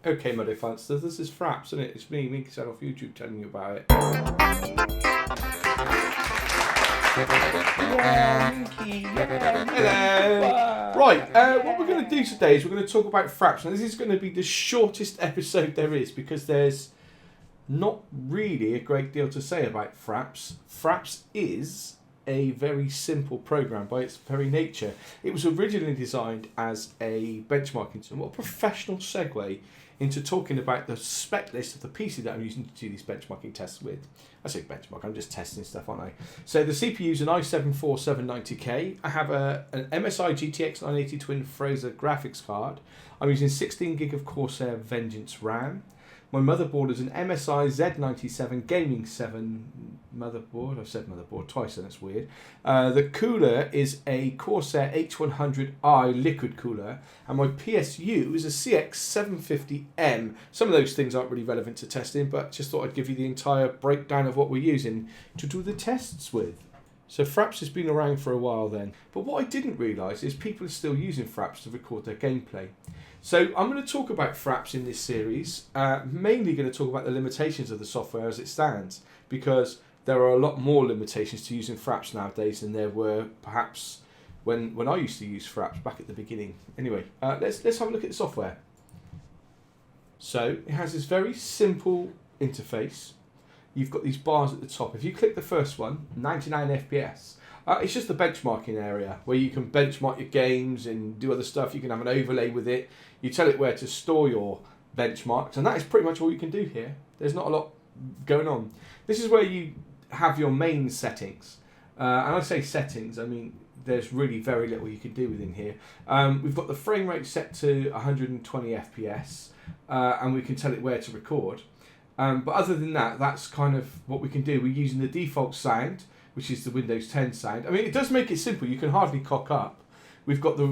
Okay, Muddy Fansters, this is Fraps, isn't it? It's me, MinkiSan off YouTube, telling you about it. Yeah, Minky, yeah. Hello. Right, what we're going to do today is we're going to talk about Fraps. Now, this is going to be the shortest episode there is because there's not really a great deal to say about Fraps. Fraps is a very simple program by its very nature. It was originally designed as a benchmarking tool. What a professional segue into talking about the spec list of the PC that I'm using to do these benchmarking tests with. I say benchmark, I'm just testing stuff, aren't I? So the CPU is an i7-4790K. I have an MSI GTX 980 Twin Fraser graphics card. I'm using 16 gig of Corsair Vengeance RAM. My motherboard is an MSI Z97 Gaming 7 motherboard. I've said motherboard twice, and that's weird. The cooler is a Corsair H100i liquid cooler, and my PSU is a CX750M. Some of those things aren't really relevant to testing, but just thought I'd give you the entire breakdown of what we're using to do the tests with. So Fraps has been around for a while then. But what I didn't realise is people are still using Fraps to record their gameplay. So I'm going to talk about Fraps in this series, mainly going to talk about the limitations of the software as it stands, because there are a lot more limitations to using Fraps nowadays than there were perhaps when I used to use Fraps back at the beginning. Anyway, let's have a look at the software. So it has this very simple interface. You've got these bars at the top. If you click the first one, 99 FPS, it's just the benchmarking area where you can benchmark your games and do other stuff. You can have an overlay with it. You tell it where to store your benchmarks, and that is pretty much all you can do here. There's not a lot going on. This is where you have your main settings. And I say settings, I mean there's really very little you can do within here. We've got the frame rate set to 120 FPS, and we can tell it where to record. But other than that, that's kind of what we can do. We're using the default sound, which is the Windows 10 sound. I mean, it does make it simple. You can hardly cock up. We've got the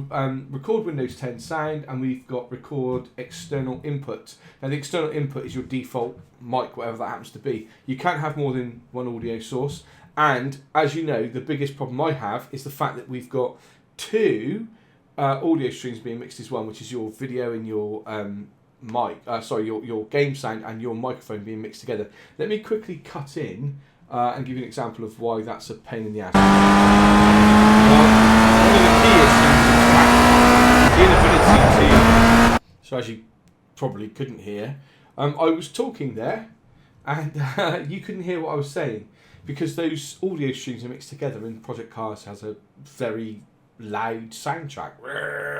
record Windows 10 sound, and we've got record external input. Now, the external input is your default mic, whatever that happens to be. You can't have more than one audio source. And as you know, the biggest problem I have is the fact that we've got two audio streams being mixed as one, which is your video and your your game sound and your microphone being mixed together. Let me quickly cut in and give you an example of why that's a pain in the ass. Well, one of the key issues is the inability to... So as you probably couldn't hear, I was talking there and you couldn't hear what I was saying because those audio streams are mixed together, and Project Cars has a very loud soundtrack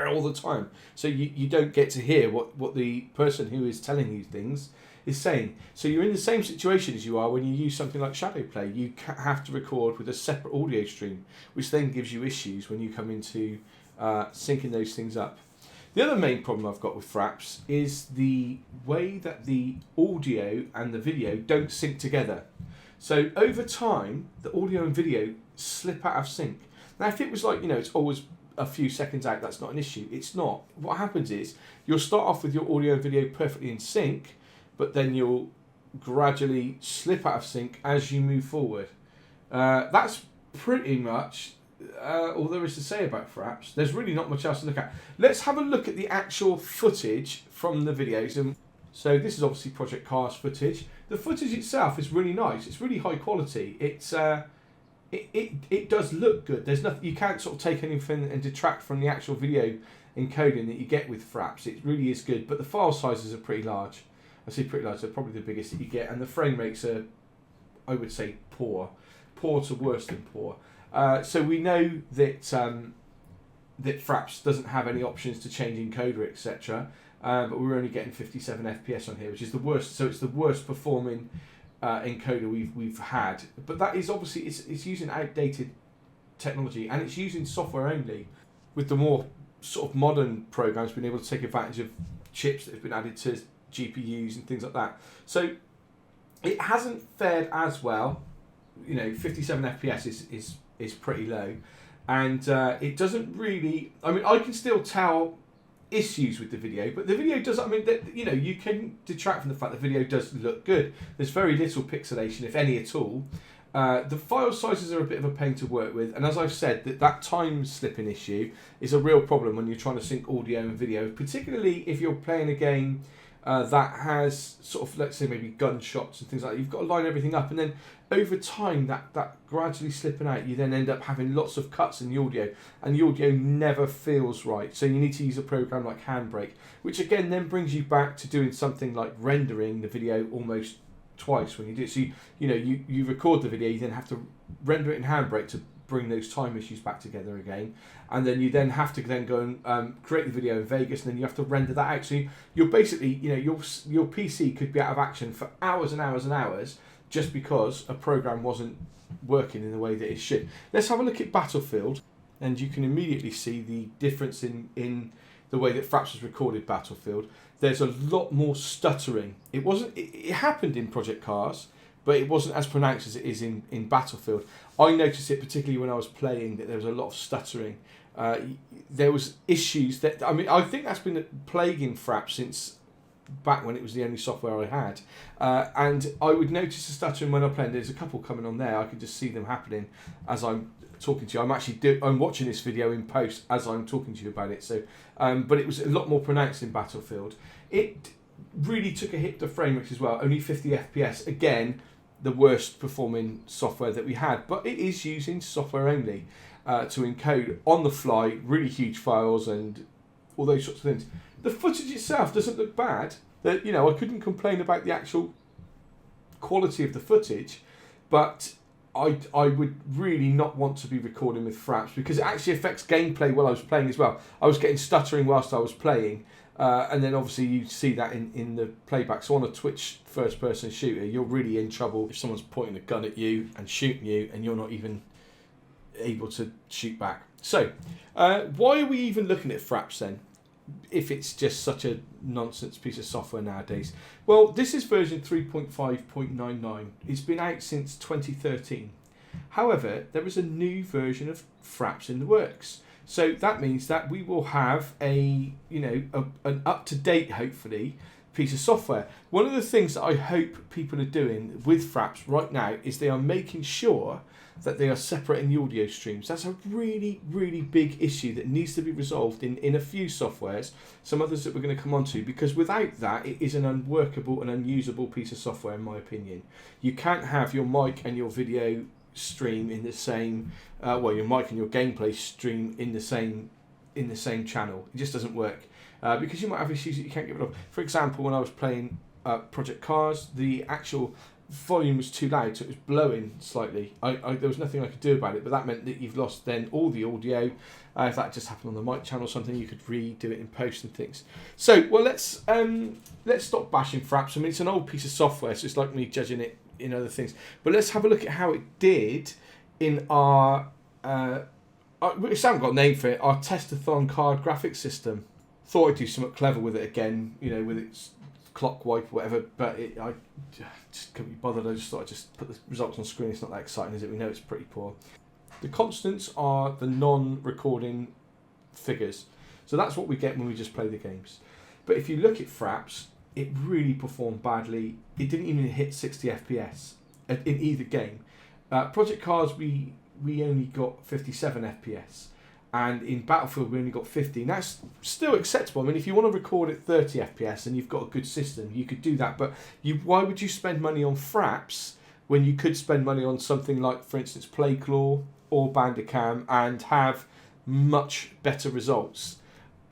all the time, so you don't get to hear what the person who is telling you things is saying. So you're in the same situation as you are when you use something like Shadowplay. You have to record with a separate audio stream, which then gives you issues when you come into syncing those things up. The other main problem I've got with Fraps is the way that the audio and the video don't sync together. So over time, the audio and video slip out of sync. Now, if it was like, it's always a few seconds out, that's not an issue. It's not. What happens is you'll start off with your audio and video perfectly in sync, but then you'll gradually slip out of sync as you move forward. That's pretty much all there is to say about Fraps. There's really not much else to look at. Let's have a look at the actual footage from the videos. And so this is obviously Project Cars footage. The footage itself is really nice. It's really high quality. It's... It does look good. There's nothing, you can't sort of take anything and detract from the actual video encoding that you get with Fraps. It really is good, but the file sizes are pretty large. I say pretty large, they're probably the biggest that you get, and the frame rates are, I would say, poor to worse than poor. So we know that that Fraps doesn't have any options to change encoder, etc. But we're only getting 57 FPS on here, which is the worst. So it's the worst performing encoder we've had, but that is obviously it's using outdated technology, and it's using software only. With the more sort of modern programs being able to take advantage of chips that have been added to GPUs and things like that, so it hasn't fared as well. 57 FPS is pretty low, and it doesn't really. I mean, I can still tell issues with the video, but the video does, you can detract from the fact the video does look good. There's very little pixelation, if any at all. The file sizes are a bit of a pain to work with, and as I've said, that time slipping issue is a real problem when you're trying to sync audio and video, particularly if you're playing a game that has sort of, let's say, maybe gunshots and things like that. You've got to line everything up, and then over time that gradually slipping out, you then end up having lots of cuts in the audio, and the audio never feels right. So you need to use a program like Handbrake, which again then brings you back to doing something like rendering the video almost twice when you do it. So you record the video, you then have to render it in Handbrake to bring those time issues back together again, and then you then have to then go and create the video in Vegas, and then you have to render that out. So you're basically, your PC could be out of action for hours and hours and hours just because a program wasn't working in the way that it should. Let's have a look at Battlefield, and you can immediately see the difference in the way that Fraps has recorded Battlefield. There's a lot more stuttering. It happened in Project Cars, but it wasn't as pronounced as it is in Battlefield. I noticed it particularly when I was playing, that there was a lot of stuttering. There was issues I think that's been plaguing Fraps since back when it was the only software I had. And I would notice the stuttering when I played. There's a couple coming on there. I could just see them happening as I'm talking to you. I'm watching this video in post as I'm talking to you about it. So, but it was a lot more pronounced in Battlefield. It really took a hit to frame rates as well. Only 50 FPS. Again, the worst performing software that we had, but it is using software only to encode on the fly really huge files and all those sorts of things. The footage itself doesn't look bad. That I couldn't complain about the actual quality of the footage, but I would really not want to be recording with Fraps because it actually affects gameplay while I was playing as well. I was getting stuttering whilst I was playing. And then obviously you see that in the playback. So on a Twitch first-person shooter, you're really in trouble if someone's pointing a gun at you and shooting you and you're not even able to shoot back. So why are we even looking at Fraps then, if it's just such a nonsense piece of software nowadays? Well, this is version 3.5.99. It's been out since 2013. However, there is a new version of Fraps in the works. So that means that we will have an up-to-date, hopefully, piece of software. One of the things that I hope people are doing with Fraps right now is they are making sure that they are separating the audio streams. That's a really, really big issue that needs to be resolved in a few softwares, some others that we're going to come on to, because without that, it is an unworkable and unusable piece of software, in my opinion. You can't have your mic and your video stream in the same your mic and your gameplay stream in the same channel. It just doesn't work because you might have issues that you can't get rid of. For example, when I was playing Project Cars, the actual volume was too loud, so it was blowing slightly. There was nothing I could do about it, but that meant that you've lost then all the audio. If that just happened on the mic channel or something, you could redo it in post and things. So, well, let's stop bashing Fraps. I mean, it's an old piece of software, so it's like me judging it in other things. But let's have a look at how it did in our we still haven't got a name for it, our Testathon card graphics system. Thought I'd do something clever with it again, with its clock wipe or whatever, but I just couldn't be bothered. I just thought I'd just put the results on screen. It's not that exciting, is it? We know it's pretty poor. The constants are the non-recording figures, so that's what we get when we just play the games. But if you look at Fraps, it really performed badly. It didn't even hit 60 FPS in either game. Project Cars, we only got 57 FPS. And in Battlefield, we only got 50. And that's still acceptable. I mean, if you want to record at 30 FPS and you've got a good system, you could do that. But why would you spend money on Fraps when you could spend money on something like, for instance, PlayClaw or Bandicam and have much better results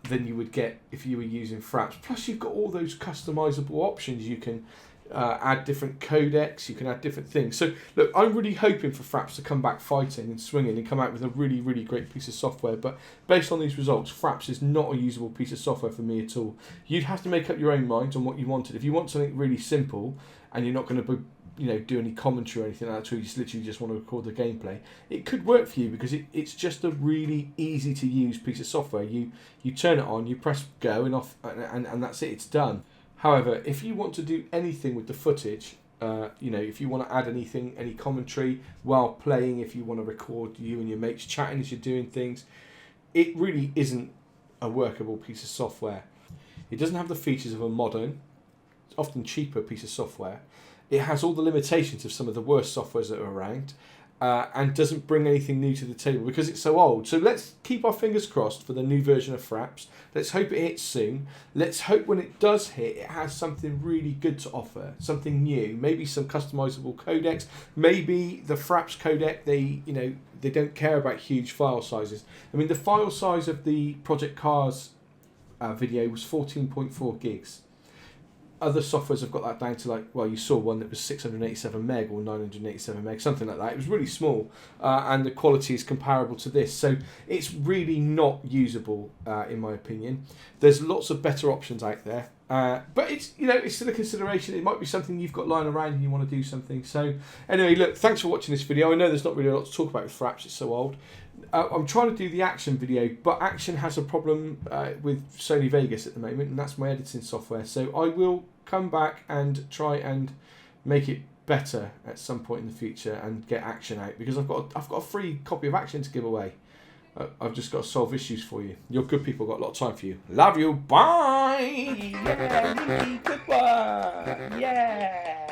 than you would get if you were using Fraps? Plus, you've got all those customizable options. You can add different codecs, you can add different things. So look, I'm really hoping for Fraps to come back fighting and swinging and come out with a really, really great piece of software. But based on these results, Fraps is not a usable piece of software for me at all. You'd have to make up your own mind on what you wanted. If you want something really simple and you're not going to do any commentary or anything like that, you just literally just want to record the gameplay, it could work for you because it's just a really easy to use piece of software. You turn it on, you press go and off, and that's it, it's done. However, if you want to do anything with the footage, if you want to add anything, any commentary while playing, if you want to record you and your mates chatting as you're doing things, it really isn't a workable piece of software. It doesn't have the features of a modern, often cheaper piece of software. It has all the limitations of some of the worst softwares that are around, and doesn't bring anything new to the table because it's so old. So let's keep our fingers crossed for the new version of Fraps. Let's hope it hits soon. Let's hope when it does hit, it has something really good to offer, something new. Maybe some customizable codecs. Maybe the Fraps codec, they don't care about huge file sizes. I mean, the file size of the Project Cars video was 14.4 gigs. Other softwares have got that down to you saw one that was 687 meg or 987 meg, something like that. It was really small, and the quality is comparable to this. So it's really not usable, in my opinion. There's lots of better options out there, but it's it's still a consideration. It might be something you've got lying around and you want to do something. So anyway, look, thanks for watching this video. I know there's not really a lot to talk about with Fraps. It's so old. I'm trying to do the Action video, but Action has a problem with Sony Vegas at the moment, and that's my editing software. So I will come back and try and make it better at some point in the future and get Action out, because I've got a free copy of Action to give away. I've just got to solve issues for you. You're good people, got a lot of time for you. Love you. Bye. Yeah, Minky, goodbye. Yeah.